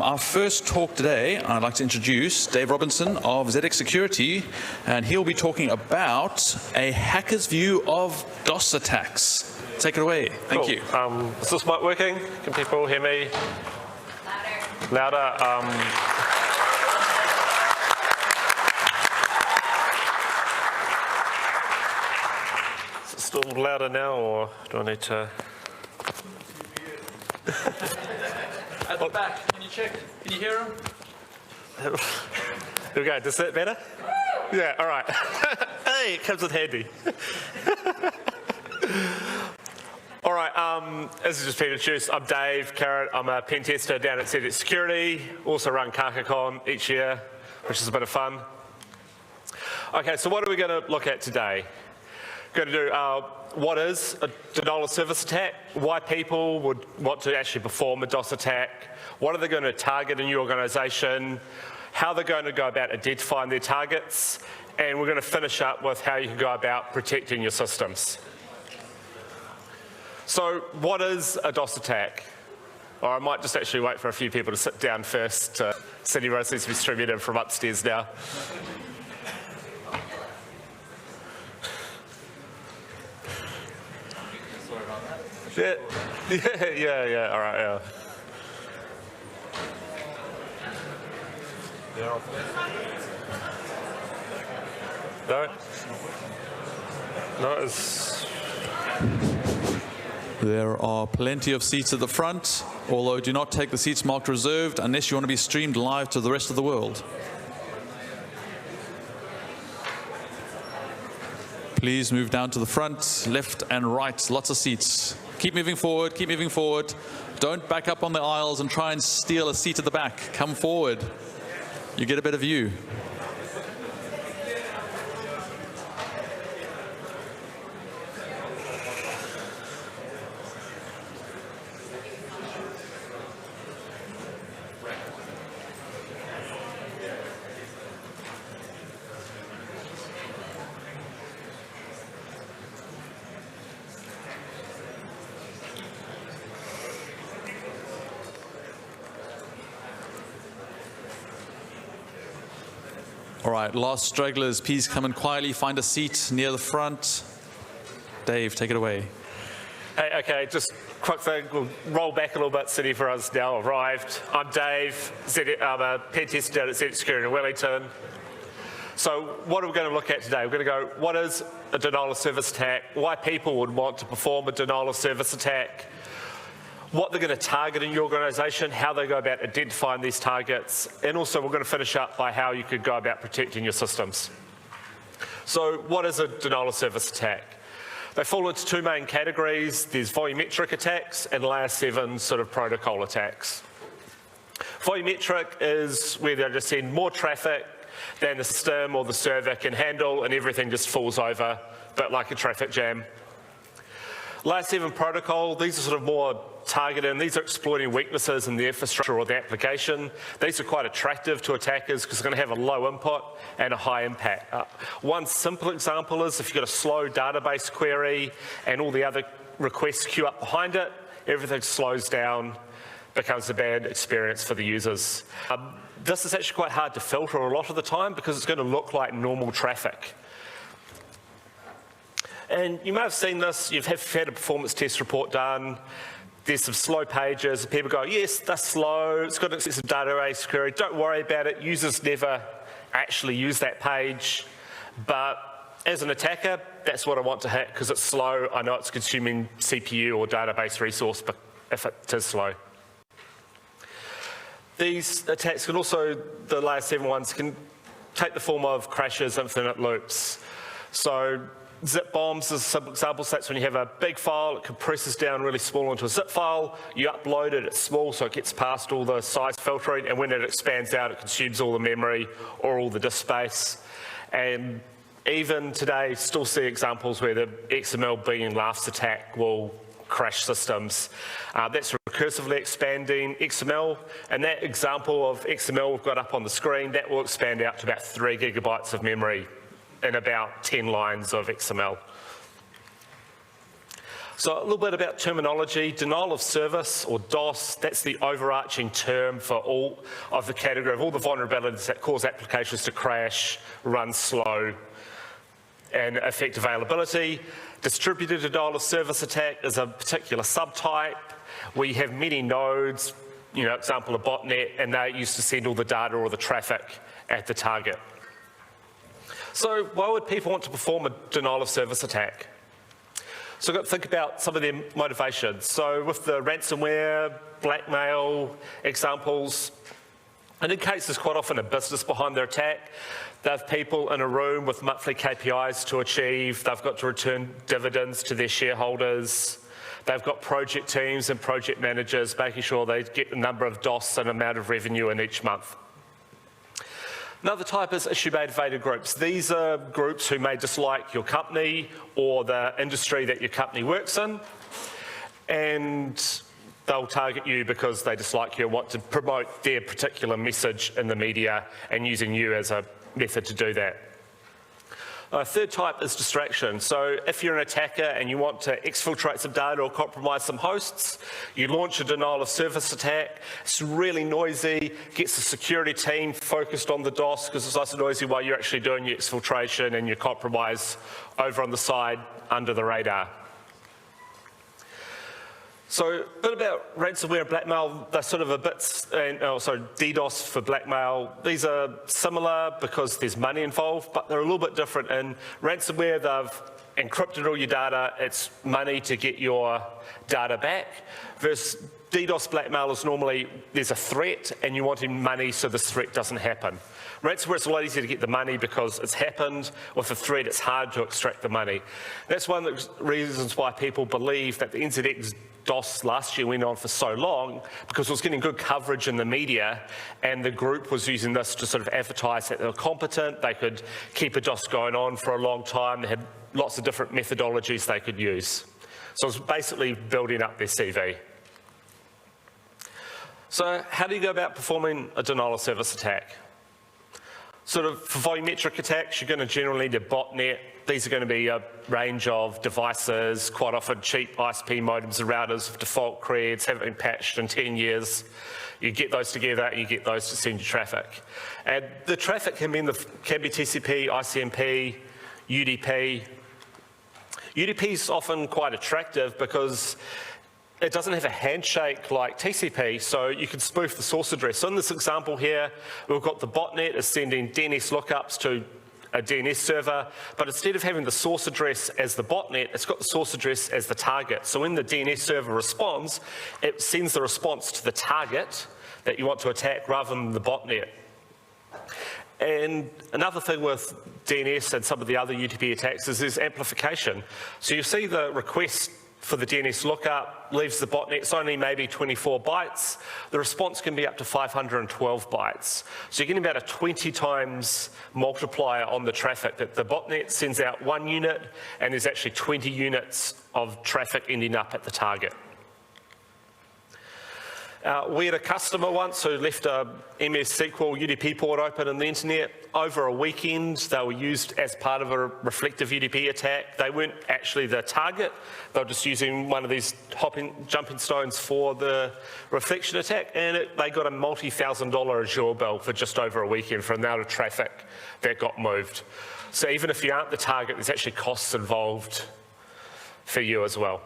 Our first talk today, I'd like to introduce Dave Robinson of ZX Security, and he'll be talking about a hacker's view of DOS attacks. Take it away. Thank you. Is this mic working? Can people hear me? Louder. Is it still louder now, or do I need to? At the back, can you check? Can you hear him? There we go. Does that better? Yeah, all right. Hey, it comes in handy. All right, as just been introduced, I'm Dave Karit. I'm a pen tester down at CDN Security. Also run KakaCon each year, which is a bit of fun. Okay, so what are we going to look at today? We're going to do what is a denial of service attack, why people would want to actually perform a DOS attack, what are they going to target in your organisation, how they're going to go about identifying their targets, and we're going to finish up with how you can go about protecting your systems. So what is a DOS attack? Or I might just actually wait for a few people to sit down first. City Road seems to be distributed from upstairs now. Yeah, all right, yeah. No, it's... There are plenty of seats at the front, although do not take the seats marked reserved unless you want to be streamed live to the rest of the world. Please move down to the front, left and right, lots of seats. Keep moving forward, keep moving forward. Don't back up on the aisles and try and steal a seat at the back. Come forward. You get a better view. All right, last stragglers, please come and quietly find a seat near the front. Dave, take it away. Hey, okay, just quick thing, we'll roll back a little bit. City for us now arrived. I'm Dave, I'm a pen tester down at CDN Security in Wellington. So what are we going to look at today? We're going to go, what is a denial of service attack? Why people would want to perform a denial of service attack? What they're going to target in your organisation, how they go about identifying these targets, and also we're going to finish up by how you could go about protecting your systems. So what is a denial of service attack? They fall into two main categories. There's volumetric attacks and layer 7 sort of protocol attacks. Volumetric is where they just send more traffic than the system or the server can handle, and everything just falls over, a bit like a traffic jam. Layer 7 protocol, these are sort of more targeted, and these are exploiting weaknesses in the infrastructure or the application. These are quite attractive to attackers because they're going to have a low input and a high impact. One simple example is if you've got a slow database query and all the other requests queue up behind it, everything slows down, becomes a bad experience for the users. This is actually quite hard to filter a lot of the time because it's going to look like normal traffic. And you may have seen this, you've had a performance test report done, there's some slow pages, and people go, yes, that's slow, it's got an excessive database query, don't worry about it, users never actually use that page, but as an attacker, that's what I want to hit because it's slow, I know it's consuming CPU or database resource, but if it is slow. These attacks can also, the layer 7 ones, can take the form of crashes, infinite loops. So zip bombs is some examples. That's when you have a big file, it compresses down really small into a zip file, you upload it, it's small so it gets past all the size filtering, and when it expands out it consumes all the memory or all the disk space. And even today still see examples where the XML being laughs attack will crash systems. That's recursively expanding XML, and that example of XML we've got up on the screen, that will expand out to about 3 gigabytes of memory in about 10 lines of XML. So a little bit about terminology. Denial of service, or DOS, that's the overarching term for all of the category of all the vulnerabilities that cause applications to crash, run slow, and affect availability. Distributed denial of service attack is a particular subtype. We have many nodes, example a botnet, and they're used to send all the data or the traffic at the target. So why would people want to perform a denial of service attack? So we've got to think about some of their motivations. So with the ransomware, blackmail examples, and in case there's quite often a business behind their attack, they have people in a room with monthly KPIs to achieve, they've got to return dividends to their shareholders, they've got project teams and project managers making sure they get the number of DOS and amount of revenue in each month. Another type is issue-motivated groups. These are groups who may dislike your company or the industry that your company works in, and they'll target you because they dislike you and want to promote their particular message in the media and using you as a method to do that. Third type is distraction. So if you're an attacker and you want to exfiltrate some data or compromise some hosts, you launch a denial of service attack. It's really noisy, gets the security team focused on the DOS because it's nice and noisy while you're actually doing your exfiltration and your compromise over on the side under the radar. So a bit about ransomware and blackmail, they're sort of a bit, DDoS for blackmail. These are similar because there's money involved, but they're a little bit different. In ransomware, they've encrypted all your data, it's money to get your data back, versus DDoS blackmail is normally, there's a threat and you want money so this threat doesn't happen. Ransomware, it's a lot easier to get the money because it's happened. With a threat, it's hard to extract the money. That's one of the reasons why people believe that the NZX DOS last year went on for so long, because it was getting good coverage in the media and the group was using this to sort of advertise that they were competent, they could keep a DOS going on for a long time, they had lots of different methodologies they could use. So it was basically building up their CV. So how do you go about performing a denial of service attack? Sort of for volumetric attacks, you're going to generally need a botnet. These are going to be a range of devices, quite often cheap ISP modems and routers with default creds, haven't been patched in 10 years. You get those together and you get those to send you traffic. And the traffic can be TCP, ICMP, UDP. UDP is often quite attractive because it doesn't have a handshake like TCP, so you can spoof the source address. So in this example here, we've got the botnet is sending DNS lookups to a DNS server, but instead of having the source address as the botnet, it's got the source address as the target. So when the DNS server responds, it sends the response to the target that you want to attack rather than the botnet. And another thing with DNS and some of the other UDP attacks is there's amplification. So you see the request for the DNS lookup, leaves the botnet, it's only maybe 24 bytes. The response can be up to 512 bytes. So you're getting about a 20 times multiplier on the traffic, that the botnet sends out 1 unit and there's actually 20 units of traffic ending up at the target. We had a customer once who left a MS SQL UDP port open on the internet. Over a weekend, they were used as part of a reflective UDP attack. They weren't actually the target. They were just using one of these jumping stones for the reflection attack, and they got a multi-$1,000 Azure bill for just over a weekend for the amount of traffic that got moved. So even if you aren't the target, there's actually costs involved for you as well.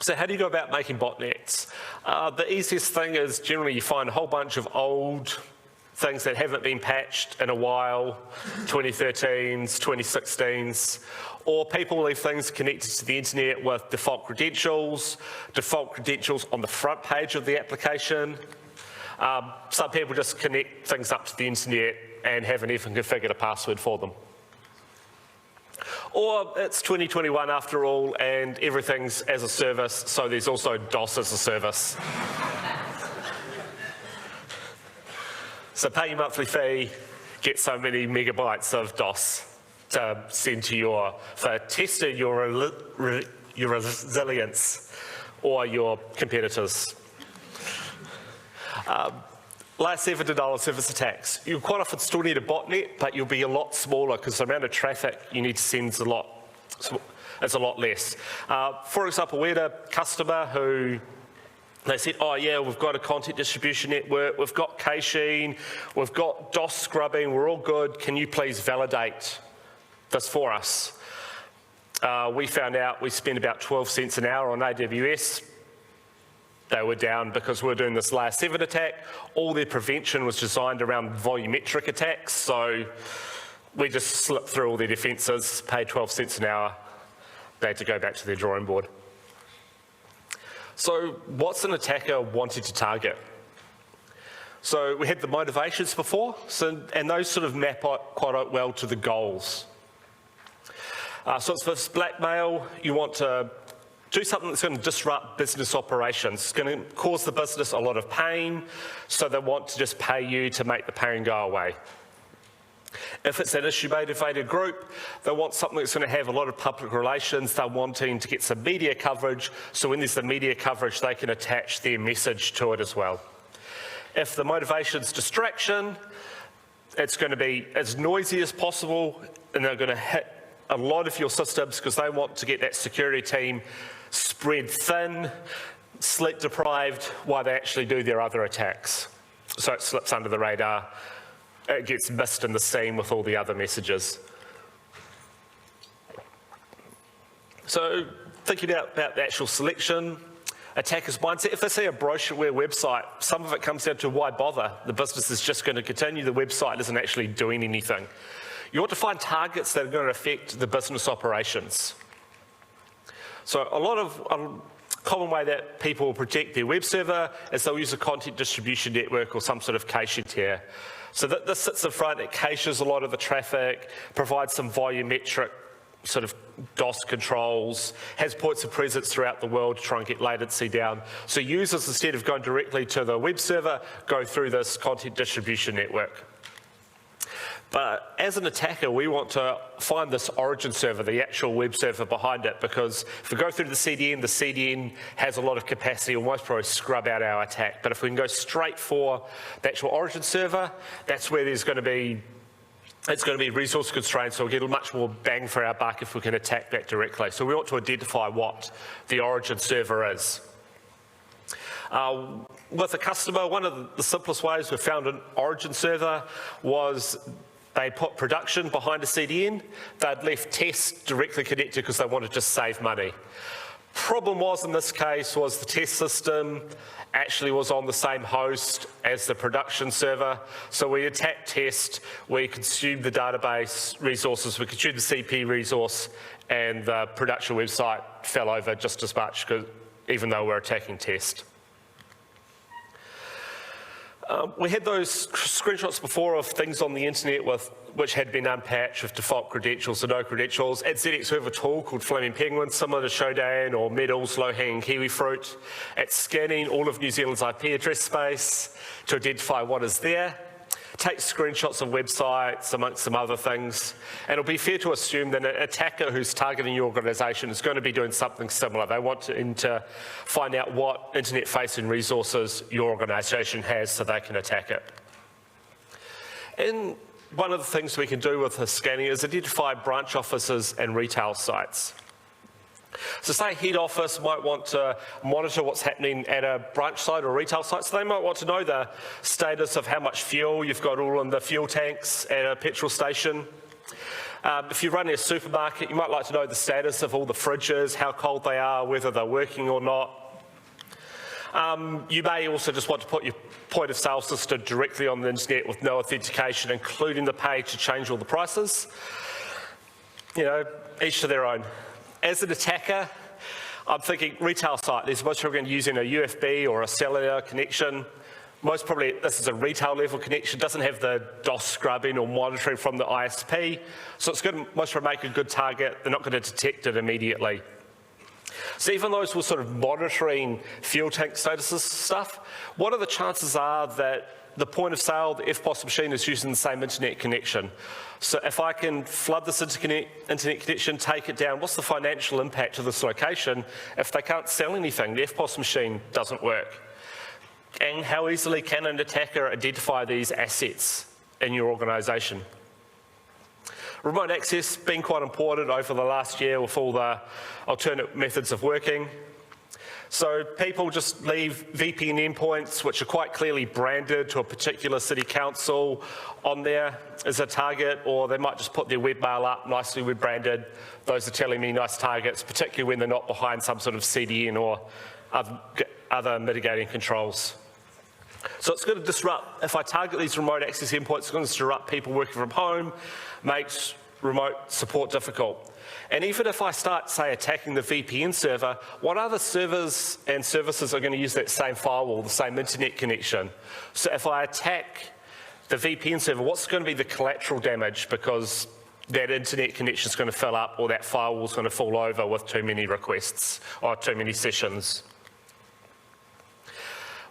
So how do you go about making botnets? The easiest thing is generally you find a whole bunch of old things that haven't been patched in a while, 2013s, 2016s, or people leave things connected to the internet with default credentials on the front page of the application. Some people just connect things up to the internet and haven't even configured a password for them. Or it's 2021 after all, and everything's as a service, so there's also DOS as a service. So pay your monthly fee, get so many megabytes of DOS to send to for testing your resilience or your competitors. Last ever denial of service attacks. You quite often still need a botnet, but you'll be a lot smaller because the amount of traffic you need to send is a lot is a lot less. For example, we had a customer who they said, oh yeah, we've got a content distribution network, we've got caching, we've got DOS scrubbing, we're all good, can you please validate this for us? We found out we spent about 12 cents an hour on AWS. They were down because we were doing this layer 7 attack. All their prevention was designed around volumetric attacks, so we just slipped through all their defences, paid 12 cents an hour. They had to go back to their drawing board. So what's an attacker wanting to target? So we had the motivations before, and those sort of map out quite well to the goals. So it's for blackmail, you want to do something that's going to disrupt business operations. It's going to cause the business a lot of pain, so they want to just pay you to make the pain go away. If it's an issue-motivated group, they want something that's going to have a lot of public relations. They're wanting to get some media coverage, so when there's the media coverage, they can attach their message to it as well. If the motivation's distraction, it's going to be as noisy as possible, and they're going to hit a lot of your systems because they want to get that security team spread thin, sleep deprived, while they actually do their other attacks. So it slips under the radar. It gets missed in the scene with all the other messages. So thinking about the actual selection, attackers' mindset, if they see a brochureware website, some of it comes down to why bother? The business is just going to continue, the website isn't actually doing anything. You want to find targets that are going to affect the business operations. So a common way that people will protect their web server is they'll use a content distribution network or some sort of caching tier. So that this sits in front, it caches a lot of the traffic, provides some volumetric sort of DOS controls, has points of presence throughout the world to try and get latency down. So users, instead of going directly to the web server, go through this content distribution network. But as an attacker, we want to find this origin server, the actual web server behind it, because if we go through the CDN has a lot of capacity, will most probably scrub out our attack. But if we can go straight for the actual origin server, that's where there's going to be, it's going to be resource constrained, so we'll get much more bang for our buck if we can attack that directly. So we ought to identify what the origin server is. With a customer, one of the simplest ways we found an origin server was they put production behind a CDN. They'd left test directly connected because they wanted to just save money. Problem was in this case was the test system actually was on the same host as the production server. So we attacked test, we consumed the database resources, we consumed the CP resource, and the production website fell over just as much, even though we're attacking test. We had those screenshots before of things on the internet which had been unpatched with default credentials or no credentials. At ZX we have a tool called Flaming Penguin, similar to Shodan or Medal's low-hanging kiwi fruit. It's scanning all of New Zealand's IP address space to identify what is there. Takes screenshots of websites amongst some other things, and it'll be fair to assume that an attacker who's targeting your organisation is going to be doing something similar. They want to find out what internet-facing resources your organisation has so they can attack it. And one of the things we can do with the scanning is identify branch offices and retail sites. So say head office might want to monitor what's happening at a branch site or retail site, so they might want to know the status of how much fuel you've got all in the fuel tanks at a petrol station. If you're running a supermarket, you might like to know the status of all the fridges, how cold they are, whether they're working or not. You may also just want to put your point of sale system directly on the internet with no authentication, including the page to change all the prices. You know, each to their own. As an attacker, I'm thinking retail site. There's most probably going to be using a UFB or a cellular connection. Most probably this is a retail level connection, doesn't have the DOS scrubbing or monitoring from the ISP. So it's going to most probably make a good target. They're not going to detect it immediately. So even those who are sort of monitoring fuel tank statuses stuff, what are the chances are that the point of sale, the FPOS machine is using the same internet connection? So if I can flood this internet connection, take it down, what's the financial impact to this location if they can't sell anything? The FPOS machine doesn't work. And how easily can an attacker identify these assets in your organisation? Remote access been quite important over the last year with all the alternate methods of working. So people just leave VPN endpoints, which are quite clearly branded to a particular city council, on there as a target, or they might just put their webmail up nicely branded. Those are telling me nice targets, particularly when they're not behind some sort of CDN or other mitigating controls. So it's going to disrupt, if I target these remote access endpoints, it's going to disrupt people working from home, makes remote support difficult. And even if I start, say, attacking the VPN server, what other servers and services are going to use that same firewall, the same internet connection? So if I attack the VPN server, what's going to be the collateral damage? Because that internet connection is going to fill up, or that firewall is going to fall over with too many requests or too many sessions.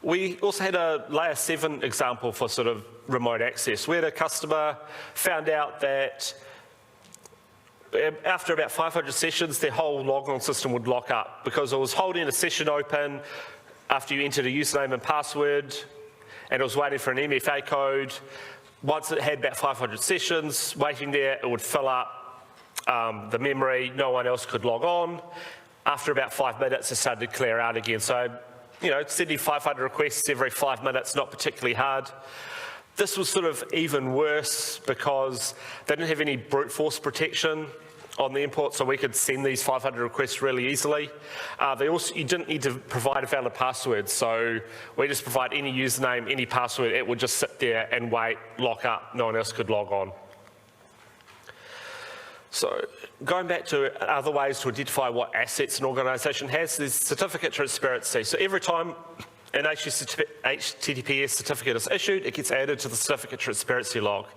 We also had a layer 7 example for sort of remote access, where the customer found out that after about 500 sessions, their whole logon system would lock up because it was holding a session open after you entered a username and password, and it was waiting for an MFA code. Once it had about 500 sessions waiting there, it would fill up the memory. No one else could log on. After about 5 minutes, it started to clear out again. So, you know, sending 500 requests every 5 minutes, not particularly hard. This was sort of even worse because they didn't have any brute force protection on the import, so we could send these 500 requests really easily. You didn't need to provide a valid password, so we just provide any username, any password, it would just sit there and wait, lock up, no one else could log on. So going back to other ways to identify what assets an organisation has, there's certificate transparency. So every time an HTTPS certificate is issued, it gets added to the certificate transparency log.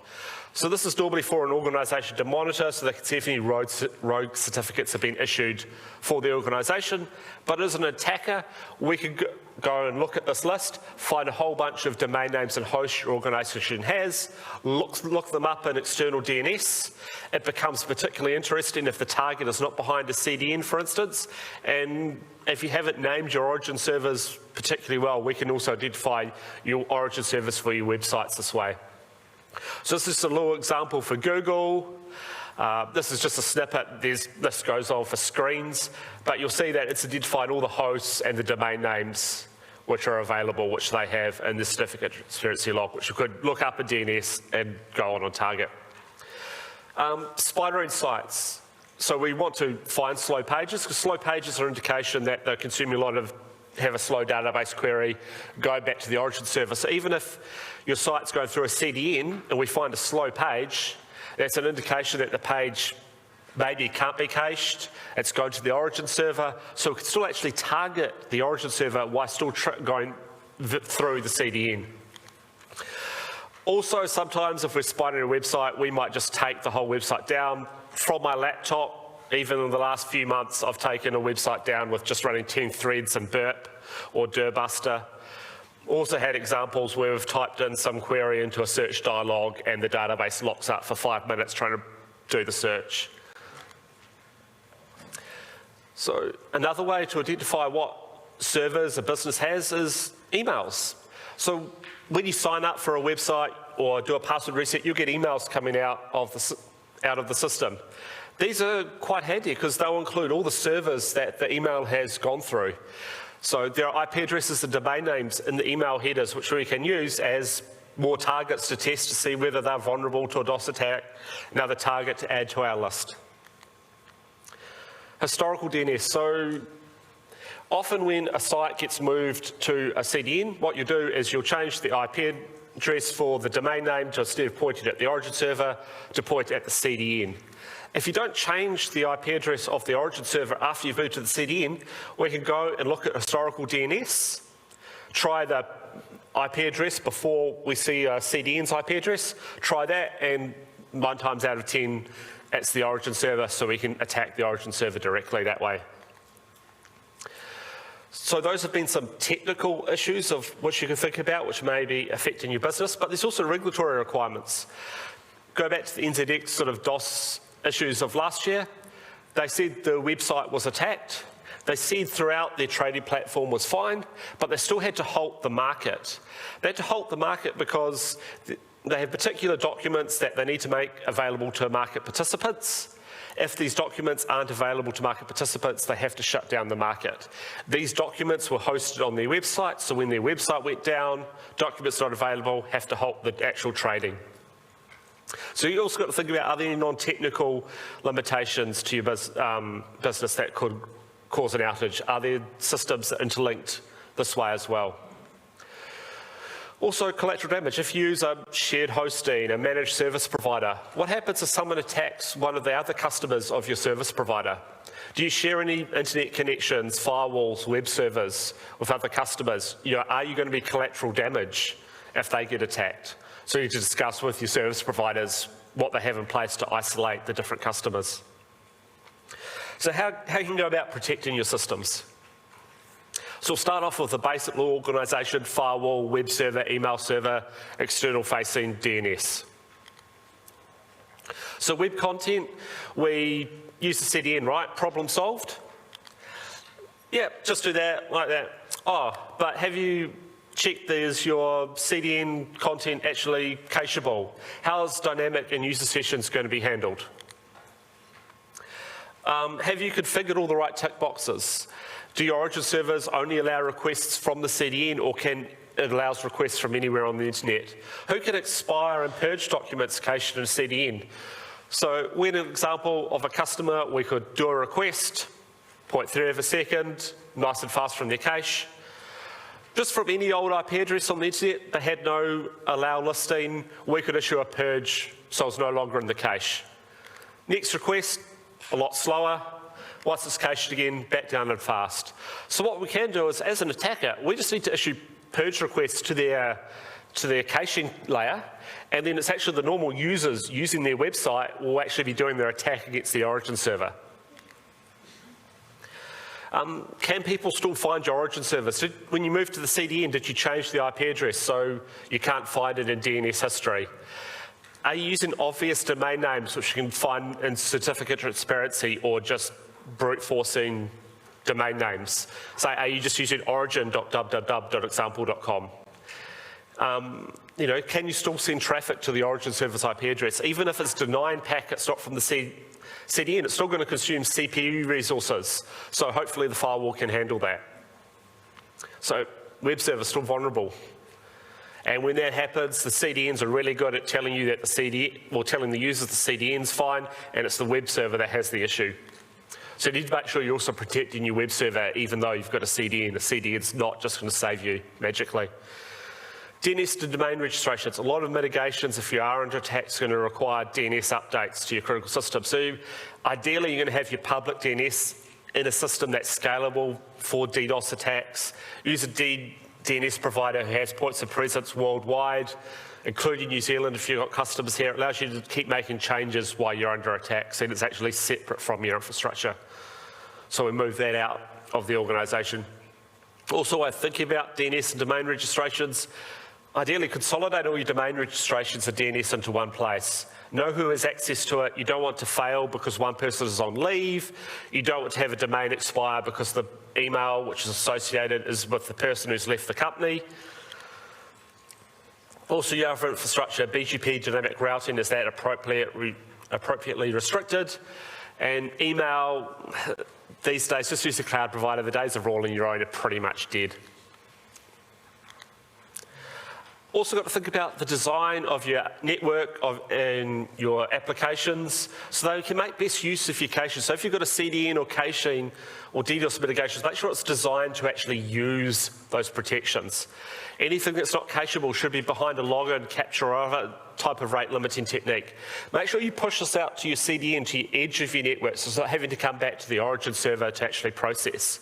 So this is normally for an organisation to monitor, so they can see if any rogue certificates have been issued for the organisation. But as an attacker, we can go and look at this list, find a whole bunch of domain names and hosts your organisation has, look them up in external DNS. It becomes particularly interesting if the target is not behind a CDN, for instance. And if you haven't named your origin servers particularly well, we can also identify your origin servers for your websites this way. So this is a little example for Google. This is just a snippet. This goes on for screens, but you'll see that it's identified all the hosts and the domain names which are available, which they have in the certificate transparency log, which you could look up in DNS and go on target. Spidering sites. So we want to find slow pages, because slow pages are an indication that they're consuming a lot of, have a slow database query, go back to the origin server. So even if your site's going through a CDN and we find a slow page, that's an indication that the page maybe can't be cached, it's going to the origin server, so we can still actually target the origin server while still going through the CDN. Also, sometimes if we're spying on a website, we might just take the whole website down. From my laptop, even in the last few months, I've taken a website down with just running 10 threads and burp or dirbuster. Also had examples where we've typed in some query into a search dialog and the database locks up for 5 minutes trying to do the search. So another way to identify what servers a business has is emails. So when you sign up for a website or do a password reset, you'll get emails coming out of the system. These are quite handy because they'll include all the servers that the email has gone through. So there are IP addresses and domain names in the email headers which we can use as more targets to test to see whether they're vulnerable to a DOS attack, another target to add to our list. Historical DNS. So often when a site gets moved to a CDN, what you do is you'll change the IP address for the domain name to, instead of pointing at the origin server, to point at the CDN. If you don't change the IP address of the origin server after you've moved to the CDN, we can go and look at historical DNS, try the IP address before we see a CDN's IP address, try that, and 9 times out of 10, it's the origin server, so we can attack the origin server directly that way. So those have been some technical issues of which you can think about, which may be affecting your business, but there's also regulatory requirements. Go back to the NZX sort of DOS issues of last year. They said the website was attacked. They said throughout their trading platform was fine, but they still had to halt the market. They had to halt the market because they have particular documents that they need to make available to market participants. If these documents aren't available to market participants, they have to shut down the market. These documents were hosted on their website, so when their website went down, documents not available, have to halt the actual trading. So you also got to think about, are there any non-technical limitations to your business that could cause an outage? Are there systems that interlinked this way as well? Also, collateral damage. If you use a shared hosting, a managed service provider, what happens if someone attacks one of the other customers of your service provider? Do you share any internet connections, firewalls, web servers with other customers? Are you going to be collateral damage if they get attacked? So you need to discuss with your service providers what they have in place to isolate the different customers. So how can you go about protecting your systems? So we'll start off with the basic law organisation, firewall, web server, email server, external facing DNS. So web content, we use the CDN, right? Problem solved? Yeah, just do that, like that. Oh, but have you checked is your CDN content actually cacheable? How's dynamic and user sessions going to be handled? Have you configured all the right tick boxes? Do your origin servers only allow requests from the CDN, or it allows requests from anywhere on the internet? Who can expire and purge documents cached in a CDN? So we had an example of a customer, we could do a request, 0.3 of a second, nice and fast from their cache. Just from any old IP address on the internet, they had no allow listing, we could issue a purge, so it's no longer in the cache. Next request, a lot slower. Once it's cached again, back down and fast. So what we can do is, as an attacker, we just need to issue purge requests to their caching layer, and then it's actually the normal users using their website will actually be doing their attack against the origin server. Can people still find your origin service? When you moved to the CDN, did you change the IP address so you can't find it in DNS history? Are you using obvious domain names which you can find in certificate transparency, or just brute forcing domain names? Say, are you just using origin.www.example.com? Can you still send traffic to the origin service IP address? Even if it's denying packets not from the CDN, it's still going to consume CPU resources. So hopefully the firewall can handle that. So web server's still vulnerable. And when that happens, the CDNs are really good at telling you that telling the users the CDN's fine, and it's the web server that has the issue. So you need to make sure you're also protecting your web server even though you've got a CDN. The CDN's not just going to save you magically. DNS to domain registrations. A lot of mitigations, if you are under attack, is going to require DNS updates to your critical system. So ideally, you're going to have your public DNS in a system that's scalable for DDoS attacks. Use a DNS provider who has points of presence worldwide, including New Zealand if you've got customers here. It allows you to keep making changes while you're under attack, so it's actually separate from your infrastructure. So we move that out of the organisation. Also, I think about DNS and domain registrations. Ideally, consolidate all your domain registrations and DNS into one place. Know who has access to it. You don't want to fail because one person is on leave. You don't want to have a domain expire because the email which is associated is with the person who's left the company. Also, your other infrastructure, BGP dynamic routing, is that appropriately restricted? And email, these days, just use a cloud provider. The days of rolling your own are pretty much dead. Also got to think about the design of your network and your applications so that you can make best use of your caches. So if you've got a CDN or caching or DDoS mitigations, make sure it's designed to actually use those protections. Anything that's not cacheable should be behind a login, capture, or other type of rate limiting technique. Make sure you push this out to your CDN, to your edge of your network, so it's not having to come back to the origin server to actually process.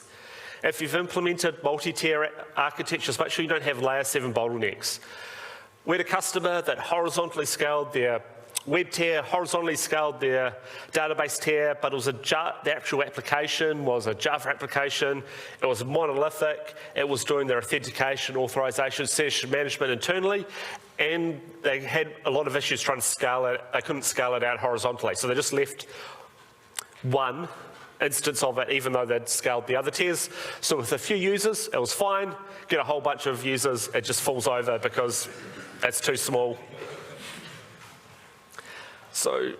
If you've implemented multi-tier architectures, make sure you don't have layer 7 bottlenecks. We had a customer that horizontally scaled their web tier, horizontally scaled their database tier, but it was the actual application was a Java application. It was monolithic. It was doing their authentication, authorization, session management internally, and they had a lot of issues trying to scale it. They couldn't scale it out horizontally, so they just left one instance of it, even though they'd scaled the other tiers. So with a few users, it was fine. Get a whole bunch of users, it just falls over because it's too small. So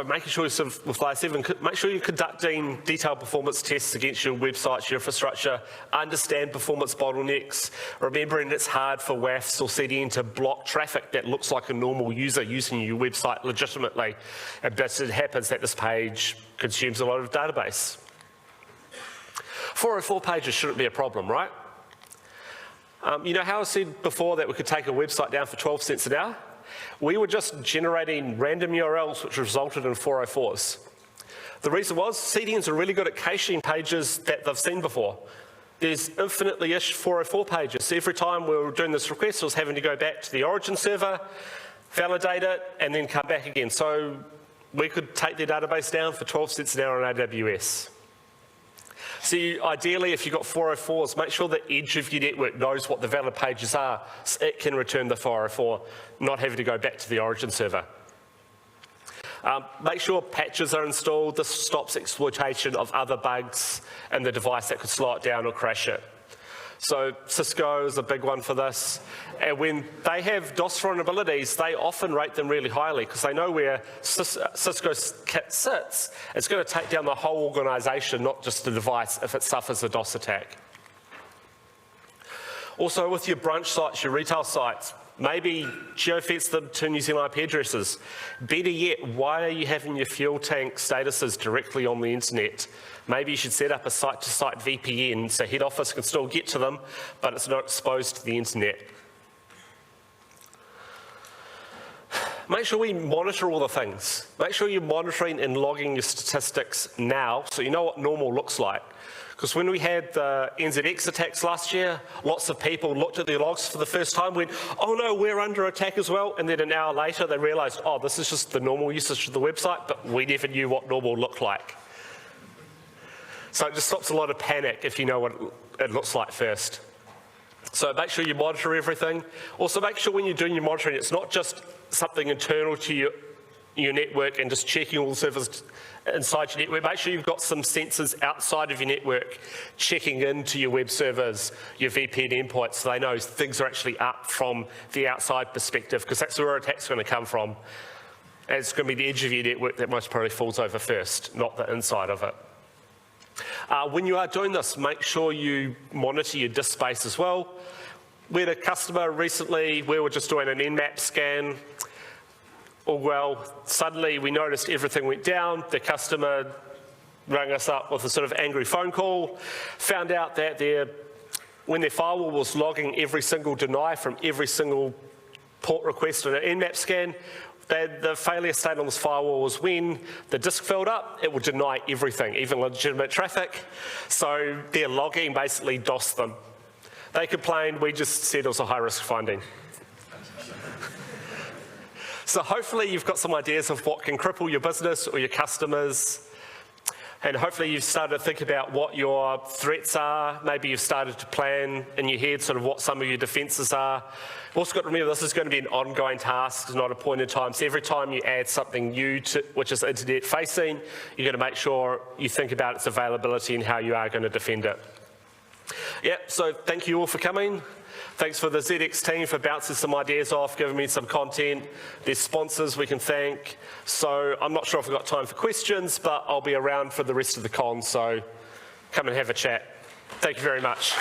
making sure with layer 7, make sure you're conducting detailed performance tests against your websites, your infrastructure, understand performance bottlenecks, remembering it's hard for WAFs or CDN to block traffic that looks like a normal user using your website legitimately. And thus it happens that this page consumes a lot of database. 404 pages shouldn't be a problem, right? You know how I said before that we could take a website down for 12 cents an hour? We were just generating random URLs which resulted in 404s. The reason was CDNs are really good at caching pages that they've seen before. There's infinitely-ish 404 pages. So every time we were doing this request, I was having to go back to the origin server, validate it, and then come back again. So we could take their database down for 12 cents an hour on AWS. So ideally, if you've got 404s, make sure the edge of your network knows what the valid pages are, so it can return the 404, not having to go back to the origin server. Make sure patches are installed. This stops exploitation of other bugs in the device that could slow it down or crash it. So Cisco is a big one for this. And when they have DOS vulnerabilities, they often rate them really highly because they know where Cisco's kit sits. It's going to take down the whole organisation, not just the device, if it suffers a DOS attack. Also with your brunch sites, your retail sites, maybe geofence them to New Zealand IP addresses. Better yet, why are you having your fuel tank statuses directly on the internet? Maybe you should set up a site-to-site VPN so head office can still get to them, but it's not exposed to the internet. Make sure we monitor all the things. Make sure you're monitoring and logging your statistics now so you know what normal looks like. Because when we had the NZX attacks last year, lots of people looked at their logs for the first time, went, oh no, we're under attack as well, and then an hour later they realised, oh, this is just the normal usage of the website, but we never knew what normal looked like. So it just stops a lot of panic if you know what it looks like first. So make sure you monitor everything. Also make sure when you're doing your monitoring, it's not just something internal to your network and just checking all the servers inside your network. Make sure you've got some sensors outside of your network checking into your web servers, your VPN endpoints, so they know things are actually up from the outside perspective, because that's where attacks are going to come from. And it's going to be the edge of your network that most probably falls over first, not the inside of it. When you are doing this, make sure you monitor your disk space as well. We had a customer recently, we were just doing an Nmap scan. All well, suddenly we noticed everything went down. The customer rang us up with a sort of angry phone call, found out that when their firewall was logging every single deny from every single port request on an Nmap scan, the failure state on this firewall was when the disk filled up, it would deny everything, even legitimate traffic. So their logging basically DOSed them. They complained, we just said it was a high-risk finding. So hopefully you've got some ideas of what can cripple your business or your customers, and hopefully you've started to think about what your threats are. Maybe you've started to plan in your head sort of what some of your defences are. You've also got to remember this is going to be an ongoing task, it's not a point in time. So every time you add something new which is internet facing, you're going to make sure you think about its availability and how you are going to defend it. Yeah, so thank you all for coming. Thanks for the ZX team for bouncing some ideas off, giving me some content. There's sponsors we can thank. So I'm not sure if we've got time for questions, but I'll be around for the rest of the con, so come and have a chat. Thank you very much.